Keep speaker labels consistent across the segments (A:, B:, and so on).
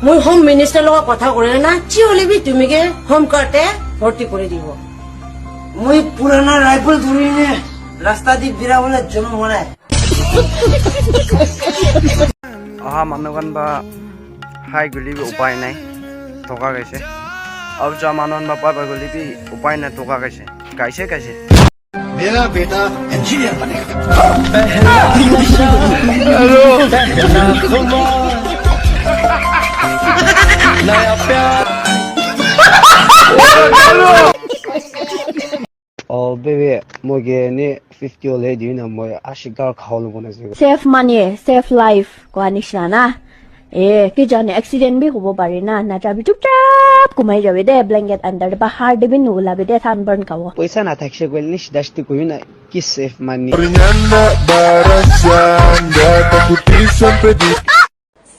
A: মই home minister লগত কথা কৰে না যি হলেবি তুমিকে হোম কাৰ্ডে ভৰ্তি কৰি দিব
B: মই পুৰানা ৰাইফল ধৰিনে ৰাস্তা দি বিৰাবলে জন্ম হোৱা
C: অহা মানুহখন বা হাই গলি উপায় নাই টকা গাইছে আৰু যোৱা মানুহখন বা পাই গলি উপায় নাই টকা গাইছে গাইছে
D: मेरा बेटा इंजीनियर बनेगा नया प्यार
C: Oh baby, moge ni 50 ole di na mo ashigar khawlu bone se.
E: Save money, save life ko anisha na. Ki jane accident bhi hobo pare na jabi chupchap kumai jabe de blanket under de bahar de bin ula be de sunburn kawo.
C: Paisa na thakse gol ni dashti ko na ki save money.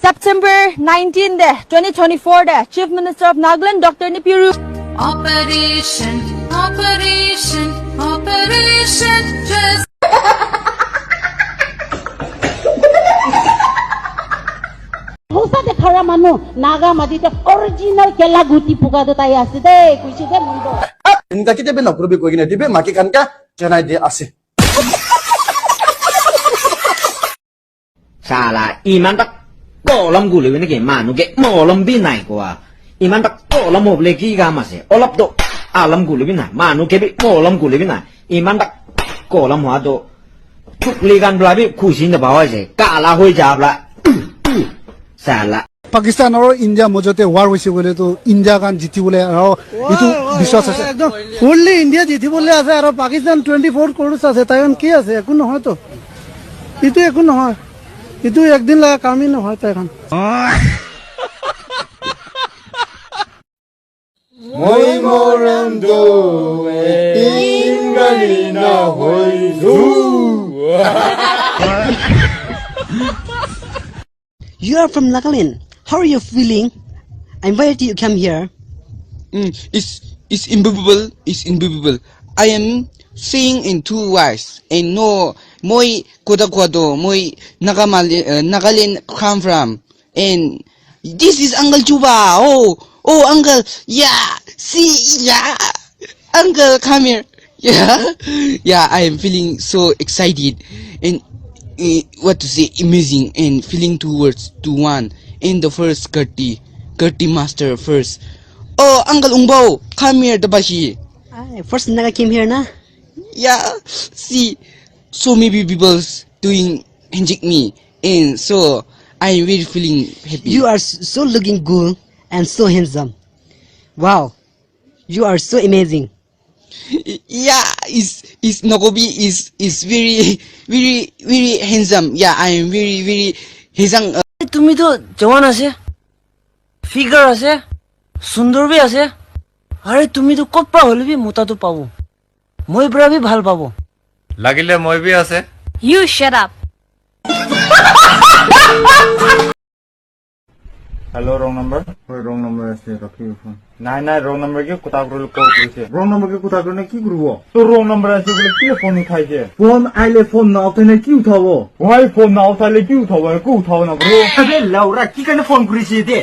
E: September 19 de 2024 de Chief Minister of Nagaland Dr. Nipiru
F: Operation just
G: Hosa de khara manu naga madi te original kela guti puka do tai ase de kuisi de mundo
D: इनका किते बे नौकरी भी कोई नहीं दिबे माकी खान का चनाई दे आसे
H: Salah iman tak kolam gulu ini ke manu ke molam binai kuah iman tak kolam mau lagi gamas ya olap do alam gulu binai manu ke bi molam gulu binai iman tak kolam mau do cuk ligan belabi kusin de bawah je kalah hui jawab lah salah
I: Pakistan আৰু India মজতে war হৈছে বলে তো India গান জিতিবলে আৰু ইটো বিশ্বাস আছে একদম ফুললি ইন্ডিয়া জিতিবলে আছে আৰু পাকিস্তান 24 কৰোছ আছে তাইন কি আছে একো নহয় তো ইটো একো নহয় ইটো একদিন লাগা কামই নহয় তাইখন
D: মই মৰন্দো ইংগালি না হইজু
B: You are from Nagaland. How are you feeling? And why did you come here?
J: It's unbelievable. It's unbelievable. I am saying in two words. And no, moi kodakwado, moi Nagaland come from. And this is Uncle Juba. Oh, Uncle. Yeah. See, yeah. Uncle, come here. Yeah. I am feeling so excited and what to say, amazing and feeling towards to one. In the first Gertie master first. Oh, Uncle Ungbo, come here, Tabashi.
B: First Naga came here, na?
J: Yeah, see, so many people doing inject me, and so I'm really feeling happy.
B: You are so looking good and so handsome. Wow, you are so amazing.
J: Yeah, is Nogobi is very handsome. Yeah, I am very handsome.
B: তুমি তো জওয়ান আছে figure আছে সুন্দর B আছে আরে তুমি তো কপা হলবি মোটা তো পাবো মই বড়া বি ভাল পাবো
K: লাগিলে মই বি আছে
E: You shut up
K: hello wrong number कोई रॉन्ग नंबर আছে রাখি ফোন নাই রং নাম্বার কি কথা করলে কল করেছে রং নাম্বার কি কথা করলে কি করব তো রং নাম্বার আছে বলে কি ফোন উঠাইছে ফোন আইলে ফোন না উঠাইলে কি উঠাবো ওই ফোন না উঠাইলে কি উঠাবো কি উঠাবো না ব্রো আরে লাউরা কি কেন ফোন করিছিস দে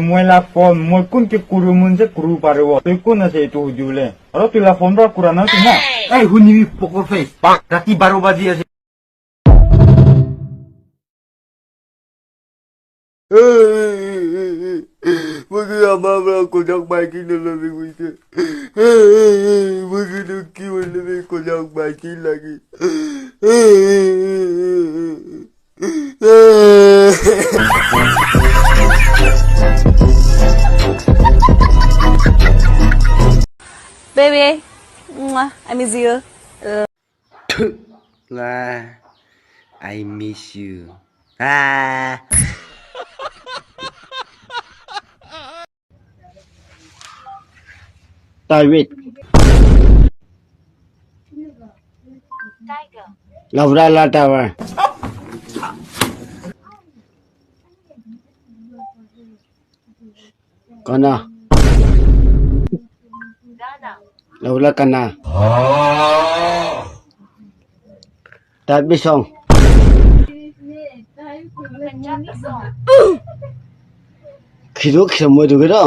K: ময়লা ফোন মই কোন কে করু মন যে করু পারবো তুই কোন আছে তো হুজুলে আর তুই লা ফোন রা কুরা না তুই না এই হুনিবি পকর ফেস রাতি 12 বাজি আছে
D: Mungkin apa kodak bagi lebih gitu. Mungkin kiu lebih kodak bagi lagi.
E: Baby I miss you
C: I miss you. David. Laura Latawa. Kana. Laura Kana. Tapi song.
D: khiru khimoi du ge do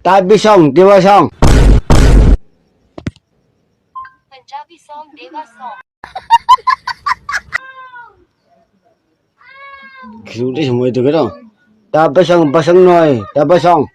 D: ta bi song dewa song
E: Punjabi song Deva song
D: khiru de khimoi du ge do ta ba song noi ta ba song